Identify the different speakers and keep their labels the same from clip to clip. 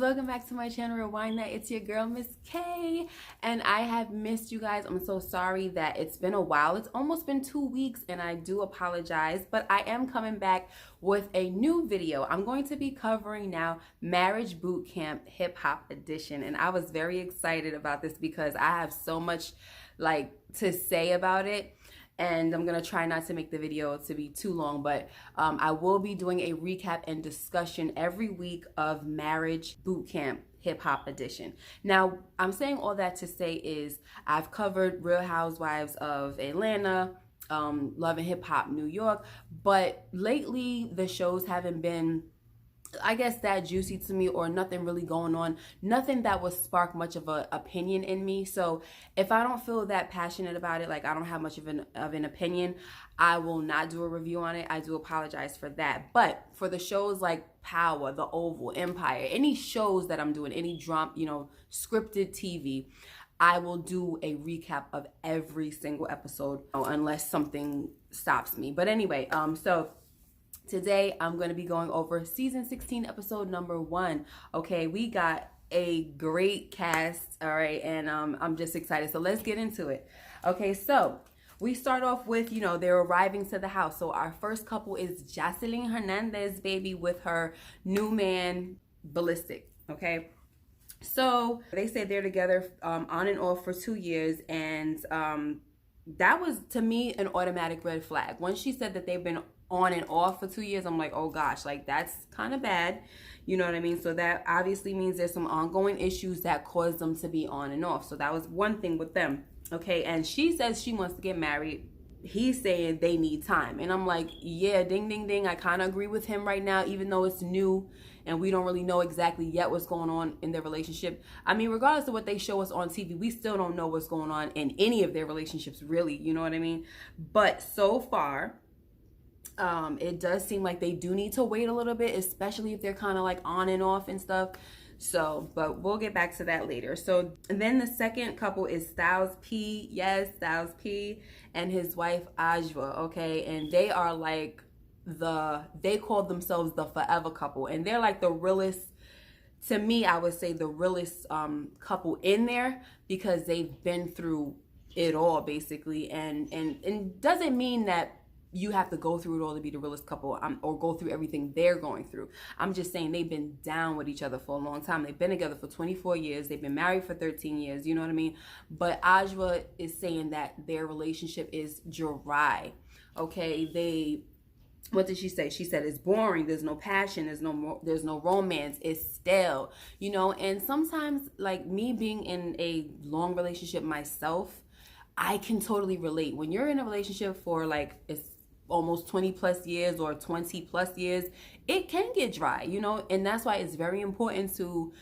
Speaker 1: welcome back to my channel Rewind That. It's your girl Miss K, and I have missed you guys. I'm so sorry that it's been a while. It's almost been 2 weeks and I do apologize, but I am coming back with a new video. I'm going to be covering now Marriage Boot Camp Hip Hop Edition, and I was very excited about this because I have so much to say about it. And I'm gonna try not to make the video to be too long, but I will be doing a recap and discussion every week of Marriage Boot Camp Hip Hop Edition. Now, I'm saying all that to say is I've covered Real Housewives of Atlanta, Love and Hip Hop New York, but lately the shows haven't been, I guess, that juicy to me, or nothing really going on, nothing that would spark much of an opinion in me. So if I don't feel that passionate about it, like I don't have much of an opinion, I will not do a review on it. I do apologize for that. But for the shows like Power, The Oval, Empire, any shows that I'm doing, any drama, scripted TV, I will do a recap of every single episode unless something stops me. But anyway, today, I'm going to be going over season 16, episode number 1. Okay, we got a great cast, all right, and I'm just excited. So let's get into it. Okay, so we start off with, they're arriving to the house. So our first couple is Jocelyn Hernandez, baby, with her new man, Ballistic, okay? So they say they're together on and off for 2 years, and that was, to me, an automatic red flag. When she said that they've been on and off for 2 years, I'm like, oh gosh, that's kind of bad. You know what I mean? So that obviously means there's some ongoing issues that caused them to be on and off. So that was one thing with them. Okay, and she says she wants to get married. He's saying they need time. And I'm like, yeah, ding, ding, ding. I kind of agree with him right now, even though it's new and we don't really know exactly yet what's going on in their relationship. I mean, regardless of what they show us on TV, we still don't know what's going on in any of their relationships, really. You know what I mean? But so far, it does seem like they do need to wait a little bit, especially if they're kind of on and off and stuff. So, but we'll get back to that later. So, and then the second couple is Styles P. Yes, Styles P. and his wife Ajwa. Okay, and they are they call themselves the forever couple, and they're like the realest. To me, I would say the realest couple in there, because they've been through it all basically, and doesn't mean that you have to go through it all to be the realest couple, or go through everything they're going through. I'm just saying they've been down with each other for a long time. They've been together for 24 years. They've been married for 13 years. You know what I mean? But Ajwa is saying that their relationship is dry. Okay, what did she say? She said it's boring. There's no passion. There's no romance. It's stale. And sometimes, like me being in a long relationship myself, I can totally relate. When you're in a relationship for it's almost 20 plus years or 20 plus years, it can get dry, and that's why it's very important to,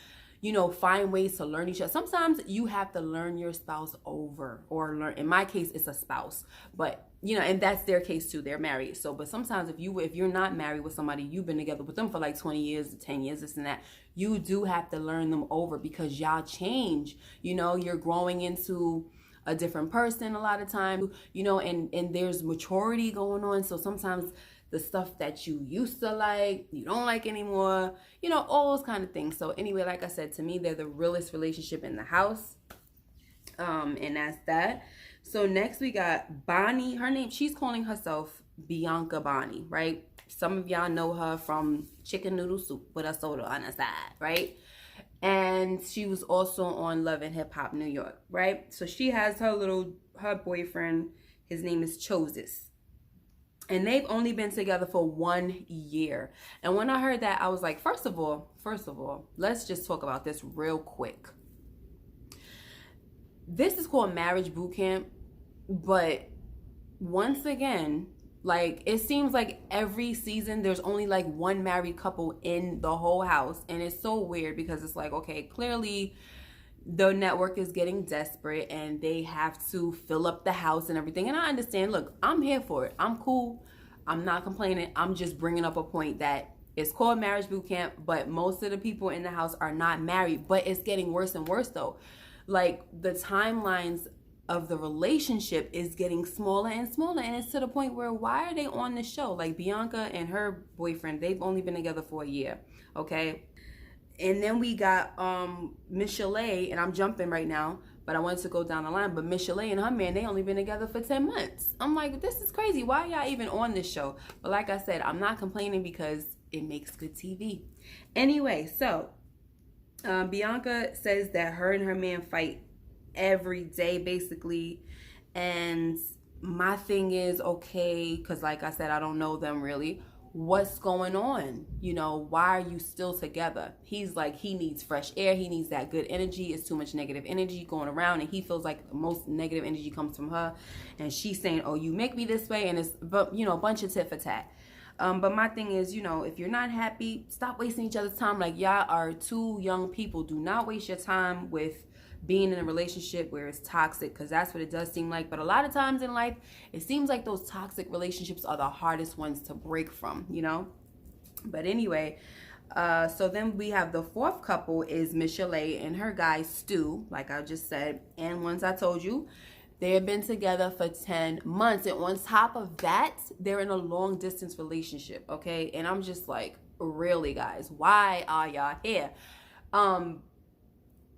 Speaker 1: find ways to learn each other. Sometimes you have to learn your spouse over, or learn, in my case, it's a spouse, but and that's their case too. They're married. So, but sometimes if you're not married with somebody, you've been together with them for 20 years, 10 years, this and that, you do have to learn them over, because y'all change, you're growing into a different person a lot of times, and there's maturity going on. So sometimes the stuff that you used to like, you don't like anymore, all those kind of things. So anyway, like I said, to me, they're the realest relationship in the house. And that's that. So next we got Bonnie. Her name, she's calling herself Bianca Bonnie, right? Some of y'all know her from Chicken Noodle Soup with a soda on the side, right? And she was also on Love and Hip Hop New York, right? So she has her boyfriend. His name is Choices. And they've only been together for 1 year. And when I heard that, I was like, first of all, let's just talk about this real quick. This is called Marriage Boot Camp, but once again, it seems like every season there's only one married couple in the whole house, and it's so weird, because it's okay, clearly the network is getting desperate and they have to fill up the house and everything. And I understand. Look, I'm here for it. I'm cool. I'm not complaining. I'm just bringing up a point that it's called Marriage Boot Camp, but most of the people in the house are not married. But it's getting worse and worse though. The timelines of the relationship is getting smaller and smaller, and it's to the point where, why are they on the show? Bianca and her boyfriend, they've only been together for 1 year, okay? And then we got Miss Chalet, and I'm jumping right now, but I wanted to go down the line. But Miss Chalet and her man, they only been together for 10 months. I'm like, this is crazy. Why are y'all even on this show? But like I said, I'm not complaining because it makes good TV. Anyway, so Bianca says that her and her man fight every day, basically. And my thing is, okay, because like I said, I don't know them really. What's going on? You know, why are you still together? He's like, he needs fresh air. He needs that good energy. It's too much negative energy going around, and he feels like most negative energy comes from her. And she's saying, oh, you make me this way, and it's, but you know, a bunch of tit for tat. But my thing is, you know, if you're not happy, stop wasting each other's time. Like, y'all are two young people. Do not waste your time with being in a relationship where it's toxic, because that's what it does seem like. But a lot of times in life, it seems like those toxic relationships are the hardest ones to break from, you know? But anyway, so then we have the fourth couple is Miss Chalet and her guy Stu, like I just said. And once I told you, they have been together for 10 months. And on top of that, they're in a long distance relationship, okay? And I'm just like, really, guys, why are y'all here?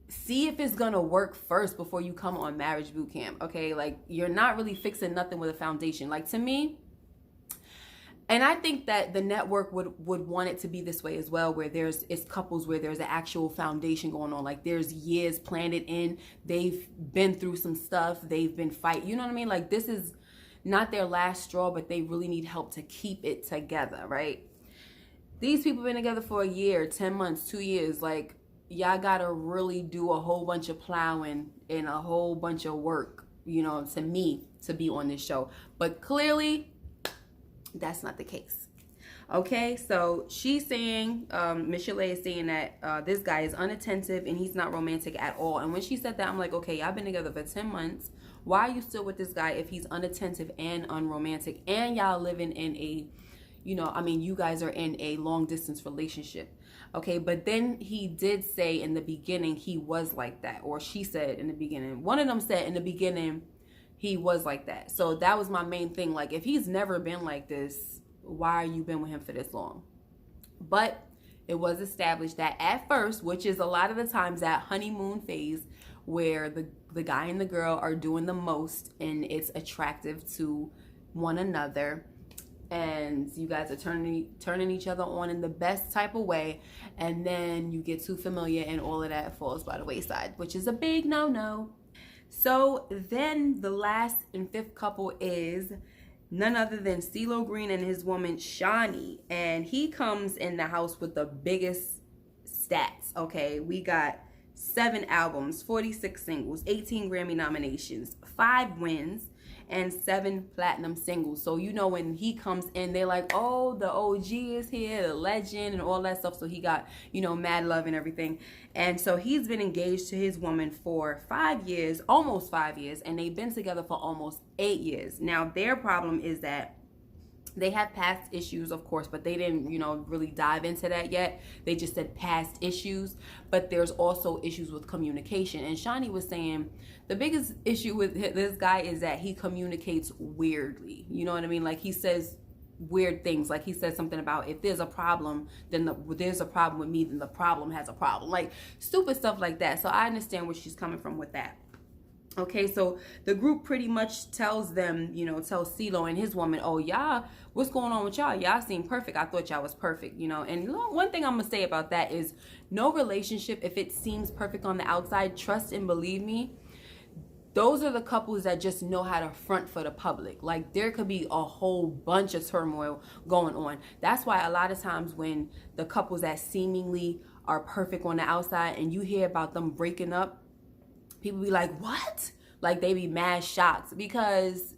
Speaker 1: See if it's gonna work first before you come on marriage boot camp, okay? Like, you're not really fixing nothing with a foundation. Like, to me, and I think that the network would want it to be this way as well, where it's couples where there's an actual foundation going on. Like, there's years planted in. They've been through some stuff. They've been fighting. You know what I mean? Like, this is not their last straw, but they really need help to keep it together, right? These people been together for a year, 10 months, 2 years. Like, y'all gotta really do a whole bunch of plowing and a whole bunch of work, you know, to me, to be on this show. But clearly, that's not the case. Okay, so she's saying, Miss Chalet is saying that this guy is unattentive and he's not romantic at all. And when she said that, I'm like, okay, y'all been together for 10 months. Why are you still with this guy if he's unattentive and unromantic? And y'all living in a, you know, I mean, you guys are in a long distance relationship. Okay, but then he did say in the beginning he was like that. Or she said in the beginning. One of them said in the beginning he was like that. So that was my main thing. Like, if he's never been like this, why are you been with him for this long? But it was established that at first, which is a lot of the times that honeymoon phase where the guy and the girl are doing the most and it's attractive to one another, and you guys are turning each other on in the best type of way, and then you get too familiar and all of that falls by the wayside, which is a big no-no. So then the last and fifth couple is none other than Cee Lo Green and his woman Shawnee, and he comes in the house with the biggest stats. Okay, we got 7 albums, 46 singles, 18 Grammy nominations, 5 wins, and 7 platinum singles. So, you know, when he comes in, they're like, oh, the OG is here, the legend, and all that stuff. So he got, you know, mad love and everything. And so he's been engaged to his woman for 5 years, almost 5 years, and they've been together for almost 8 years. Now, their problem is that they have past issues, of course, but they didn't, you know, really dive into that yet. They just said past issues, but there's also issues with communication. And Shawnee was saying the biggest issue with this guy is that he communicates weirdly. You know what I mean? Like, he says weird things. Like, he says something about, if there's a problem, then there's a problem with me, then the problem has a problem. Like, stupid stuff like that. So I understand where she's coming from with that. Okay, so the group pretty much tells them, you know, tells Cee Lo and his woman, oh, y'all, what's going on with y'all? Y'all seem perfect. I thought y'all was perfect, you know. And one thing I'm going to say about that is no relationship, if it seems perfect on the outside, trust and believe me, those are the couples that just know how to front for the public. Like, there could be a whole bunch of turmoil going on. That's why a lot of times when the couples that seemingly are perfect on the outside and you hear about them breaking up, people be like, what? Like, they be mad shocked because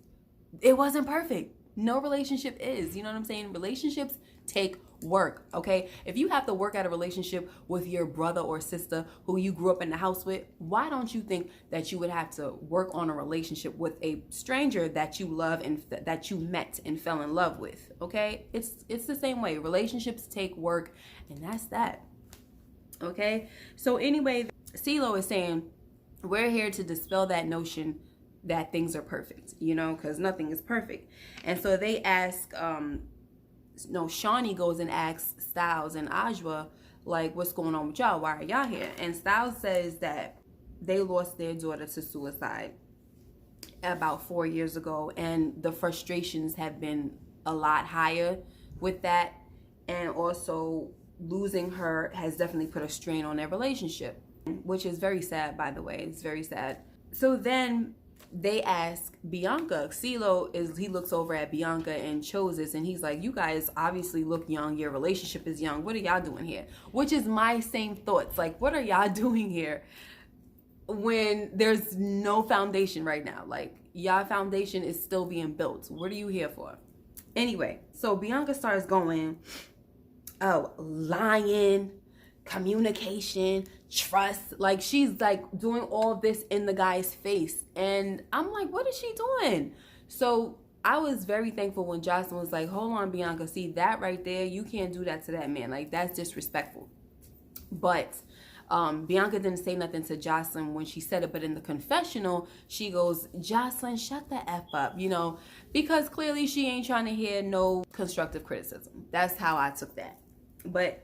Speaker 1: it wasn't perfect. No relationship is. You know what I'm saying? Relationships take work, okay? If you have to work at a relationship with your brother or sister who you grew up in the house with, why don't you think that you would have to work on a relationship with a stranger that you love and that you met and fell in love with, okay? It's the same way. Relationships take work, and that's that, okay? So anyway, Cee Lo is saying, we're here to dispel that notion that things are perfect, you know, because nothing is perfect. And so they ask, Shawnee goes and asks Styles and Ajwa, Like, what's going on with y'all? Why are y'all here? And Styles says that they lost their daughter to suicide about 4 years ago, and the frustrations have been a lot higher with that. And also, losing her has definitely put a strain on their relationship, which is very sad, by the way. It's very sad. So then they ask Bianca. CeeLo he looks over at Bianca and Choices, and he's like, you guys obviously look young. Your relationship is young. What are y'all doing here? Which is my same thoughts. Like, what are y'all doing here when there's no foundation right now? Like, y'all foundation is still being built. What are you here for? Anyway, so Bianca starts going, oh, lying, communication, trust. Like, she's like doing all this in the guy's face. And I'm like, what is she doing? So I was very thankful when Jocelyn was like, hold on, Bianca, see that right there? You can't do that to that man. Like, that's disrespectful. But Bianca didn't say nothing to Jocelyn when she said it, but in the confessional, she goes, Jocelyn, shut the F up, you know, because clearly she ain't trying to hear no constructive criticism. That's how I took that. But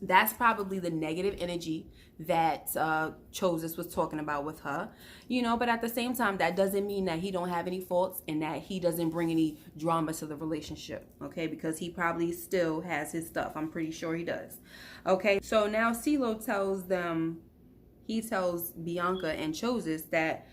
Speaker 1: that's probably the negative energy that Choices was talking about with her, you know. But at the same time, that doesn't mean that he don't have any faults and that he doesn't bring any drama to the relationship, okay? Because he probably still has his stuff. I'm pretty sure he does. Okay, so now CeeLo tells Bianca and Choices that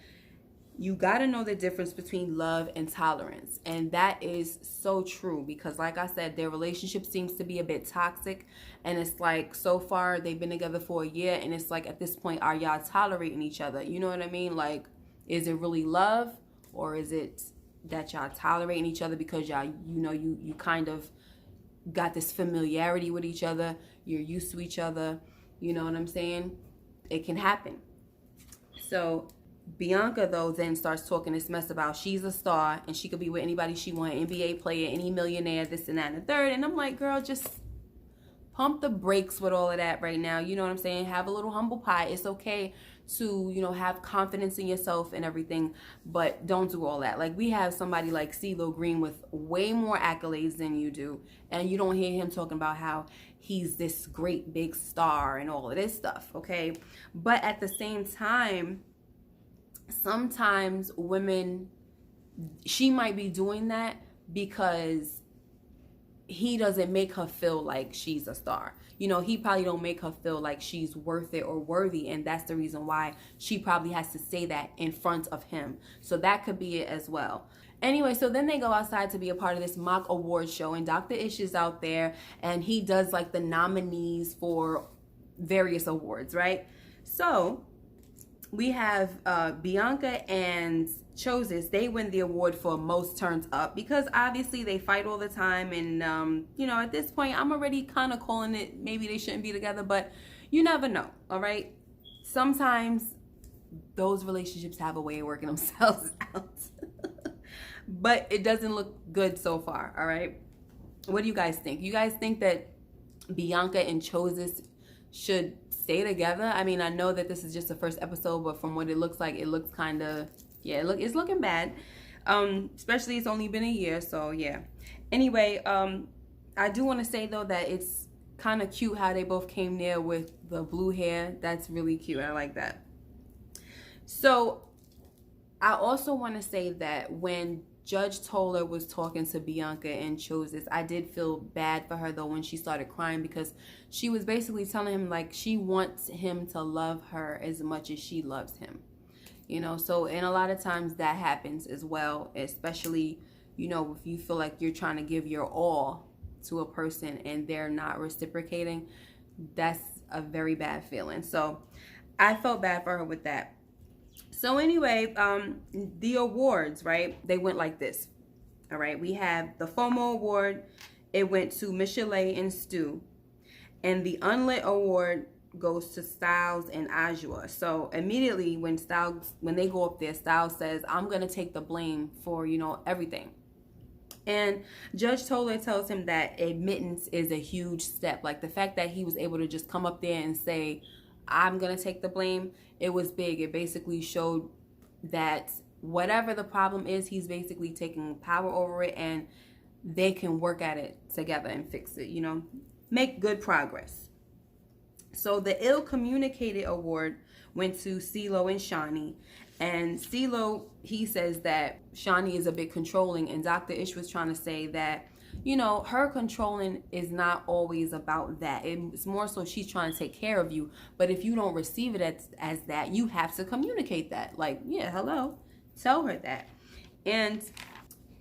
Speaker 1: you got to know the difference between love and tolerance. And that is so true, because like I said, their relationship seems to be a bit toxic. And it's like, so far they've been together for a year, and it's like, at this point, are y'all tolerating each other? You know what I mean? Like, is it really love, or is it that y'all tolerating each other because y'all, you know, you kind of got this familiarity with each other, you're used to each other, you know what I'm saying? It can happen. So Bianca, though, then starts talking this mess about she's a star and she could be with anybody she wants, NBA player, any millionaire, this and that and the third. And I'm like, girl, just pump the brakes with all of that right now. You know what I'm saying? Have a little humble pie. It's okay to, you know, have confidence in yourself and everything, but don't do all that. Like, we have somebody like Cee Lo Green with way more accolades than you do, and you don't hear him talking about how he's this great big star and all of this stuff, okay? But at the same time, sometimes women, she might be doing that because he doesn't make her feel like she's a star. You know, he probably don't make her feel like she's worth it or worthy, and that's the reason why she probably has to say that in front of him. So that could be it as well. Anyway, so then they go outside to be a part of this mock award show, and Dr. Ish is out there, and he does like the nominees for various awards, right? So we have Bianca and Choices. They win the award for most turned up, because obviously they fight all the time, and you know, at this point I'm already kind of calling it, maybe they shouldn't be together, but you never know. All right, sometimes those relationships have a way of working themselves out. But it doesn't look good so far. All right, what do you guys think? You guys think that Bianca and Choices should stay together? I mean, I know that this is just the first episode, but from what it looks like, it looks kind of, yeah, it's looking bad. Especially it's only been a year, so yeah. Anyway, I do want to say though that it's kind of cute how they both came there with the blue hair. That's really cute. I like that. So I also want to say that when Judge Toller was talking to Bianca and Choices, I did feel bad for her though when she started crying, because she was basically telling him like she wants him to love her as much as she loves him. You know, so, and a lot of times that happens as well, especially, you know, if you feel like you're trying to give your all to a person and they're not reciprocating, that's a very bad feeling. So I felt bad for her with that. So anyway, the awards, right? They went like this. All right, we have the FOMO award. It went to Michelle and Stu. And the Unlit award goes to Styles and Ajua. So immediately when they go up there, Styles says, I'm gonna take the blame for, you know, everything. And Judge Toller tells him that admittance is a huge step. Like, the fact that he was able to just come up there and say, I'm gonna take the blame, it was big. It basically showed that whatever the problem is, he's basically taking power over it, and they can work at it together and fix it, you know, make good progress. So the ill communicated award went to Lo and Shawnee. And Lo, he says that Shawnee is a bit controlling, and Dr. Ish was trying to say that, you know, her controlling is not always about that. It's more so she's trying to take care of you. But if you don't receive it as that, you have to communicate that. Like, yeah, hello, tell her that. And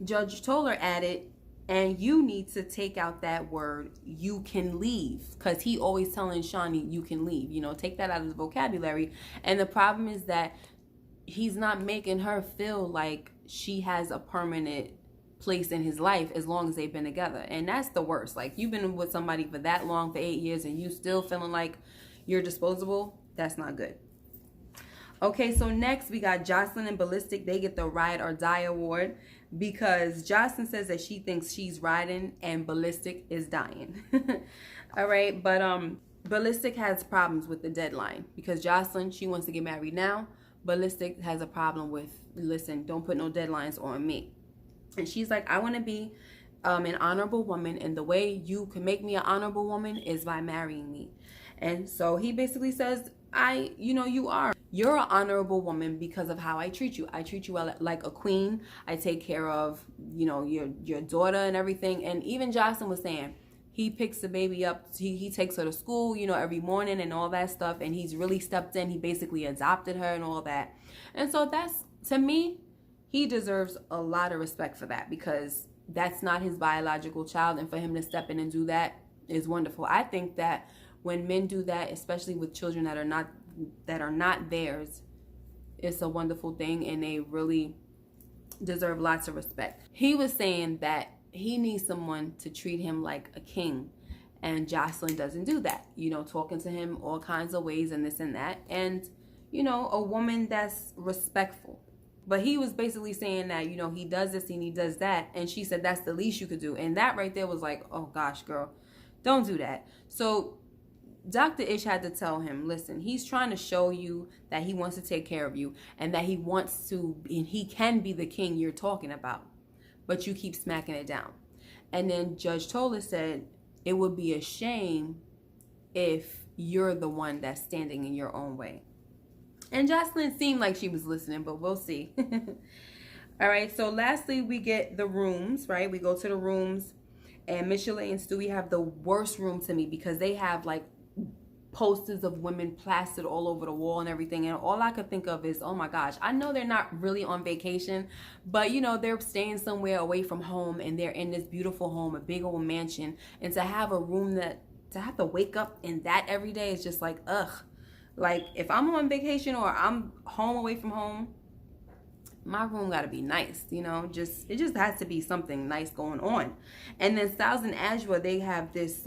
Speaker 1: Judge Toller added, and you need to take out that word, you can leave. Because he always telling Shawnee, you can leave. You know, take that out of the vocabulary. And the problem is that he's not making her feel like she has a permanent place in his life as long as they've been together. And that's the worst. Like, you've been with somebody for that long, for 8 years, and you still feeling like you're disposable. That's not good. Okay, so next we got Jocelyn and Ballistic. They get the Ride or Die award because Jocelyn says that she thinks she's riding and Ballistic is dying. All right, but Ballistic has problems with the deadline because Jocelyn, she wants to get married now. Ballistic has a problem with, listen, don't put no deadlines on me. And she's like, I want to be an honorable woman, and the way you can make me an honorable woman is by marrying me. And so he basically says, you're an honorable woman because of how I treat you. I treat you like a queen. I take care of, you know, your daughter and everything. And even Jocelyn was saying, he picks the baby up. He takes her to school, you know, every morning and all that stuff. And he's really stepped in. He basically adopted her and all that. And so that's, to me, he deserves a lot of respect for that because that's not his biological child. And for him to step in and do that is wonderful. I think that when men do that, especially with children that are not theirs, it's a wonderful thing, and they really deserve lots of respect. He was saying that he needs someone to treat him like a king, and Jocelyn doesn't do that. You know, talking to him all kinds of ways and this and that, and, you know, a woman that's respectful. But he was basically saying that, you know, he does this and he does that, and she said that's the least you could do. And that right there was like, oh gosh, girl, don't do that. So Dr. Ish had to tell him, listen, he's trying to show you that he wants to take care of you and that he wants to, and he can be the king you're talking about, but you keep smacking it down. And then Judge Toller said, it would be a shame if you're the one that's standing in your own way. And Jocelyn seemed like she was listening, but we'll see. All right, so lastly, we get the rooms, right? We go to the rooms, and Michelle and Stewie have the worst room to me because they have like posters of women plastered all over the wall and everything, and all I could think of is, oh my gosh, I know they're not really on vacation, but you know, they're staying somewhere away from home and they're in this beautiful home, a big old mansion, and to have a room that, to have to wake up in that every day is just like, ugh. Like, if I'm on vacation or I'm home away from home, my room got to be nice, you know, it just has to be something nice going on. And then Styles and Azure, they have this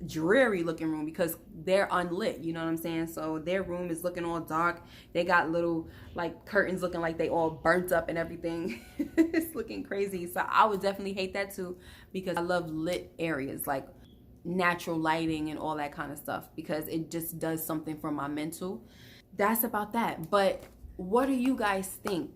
Speaker 1: dreary looking room because they're unlit, you know what I'm saying? So their room is looking all dark. They got little like curtains looking like they all burnt up and everything. It's looking crazy. So I would definitely hate that too because I love lit areas, like natural lighting and all that kind of stuff, because it just does something for my mental. That's about that. But what do you guys think,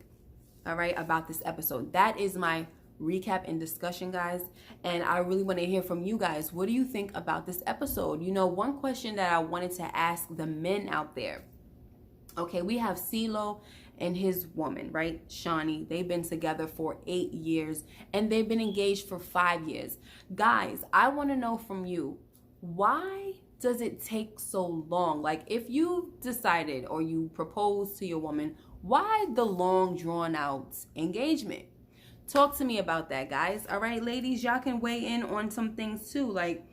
Speaker 1: all right, about this episode? That is my recap and discussion, guys, and I really want to hear from you guys. What do you think about this episode? You know, one question that I wanted to ask the men out there. Okay, we have CeeLo and his woman, right, Shawnee. They've been together for 8 years and they've been engaged for 5 years. Guys, I want to know from you, why does it take so long? Like, if you decided or you proposed to your woman, why the long drawn out engagement? Talk to me about that, guys. All right, ladies, y'all can weigh in on some things too. Like,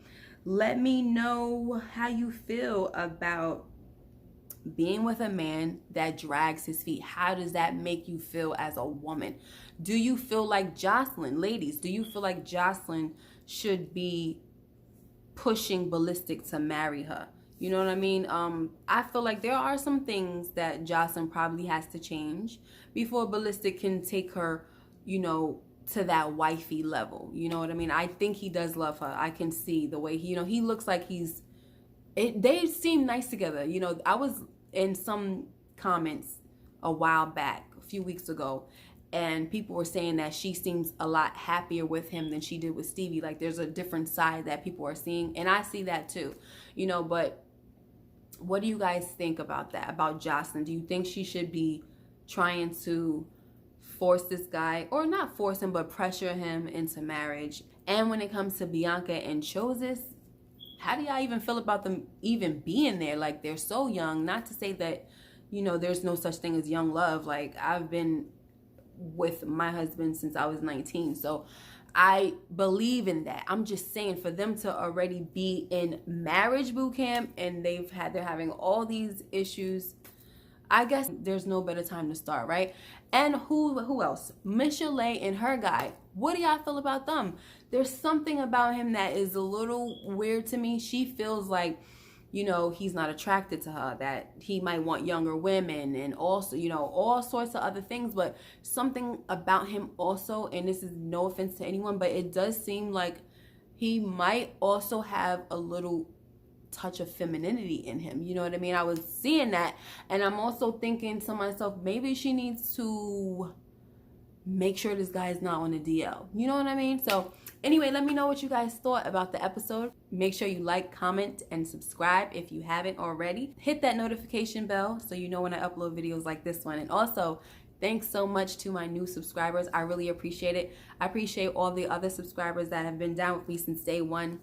Speaker 1: let me know how you feel about being with a man that drags his feet. How does that make you feel as a woman? Do you feel like Jocelyn? Ladies, do you feel like Jocelyn should be pushing Ballistic to marry her? You know what I mean? I feel like there are some things that Jocelyn probably has to change before Ballistic can take her, you know, to that wifey level. You know what I mean? I think he does love her. I can see the way he, you know, he looks like they seem nice together. You know, I was in some comments a while back, a few weeks ago, and people were saying that she seems a lot happier with him than she did with Stevie. Like, there's a different side that people are seeing, and I see that too, you know. But What do you guys think about that, about Jocelyn? Do you think she should be trying to force this guy, or not force him, but pressure him into marriage? And when it comes to Bianca and Choices, how do y'all even feel about them even being there? Like, they're so young. Not to say that, you know, there's no such thing as young love. Like, I've been with my husband since I was 19, so I believe in that. I'm just saying, for them to already be in marriage boot camp and they're having all these issues, I guess there's no better time to start, right? And who else? Michelle and her guy. What do y'all feel about them? There's something about him that is a little weird to me. She feels like, you know, he's not attracted to her, that he might want younger women, and also, you know, all sorts of other things. But something about him also, and this is no offense to anyone, but it does seem like he might also have a little touch of femininity in him. You know what I mean? I was seeing that, and I'm also thinking to myself, maybe she needs to make sure this guy is not on the DL. You know what I mean? So anyway, let me know what you guys thought about the episode. Make sure you like, comment, and subscribe if you haven't already. Hit that notification bell so you know when I upload videos like this one. And also, thanks so much to my new subscribers. I really appreciate it. I appreciate all the other subscribers that have been down with me since day one.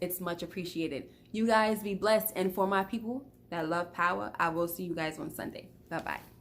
Speaker 1: It's much appreciated. You guys be blessed. And for my people that love power, I will see you guys on Sunday. Bye-bye.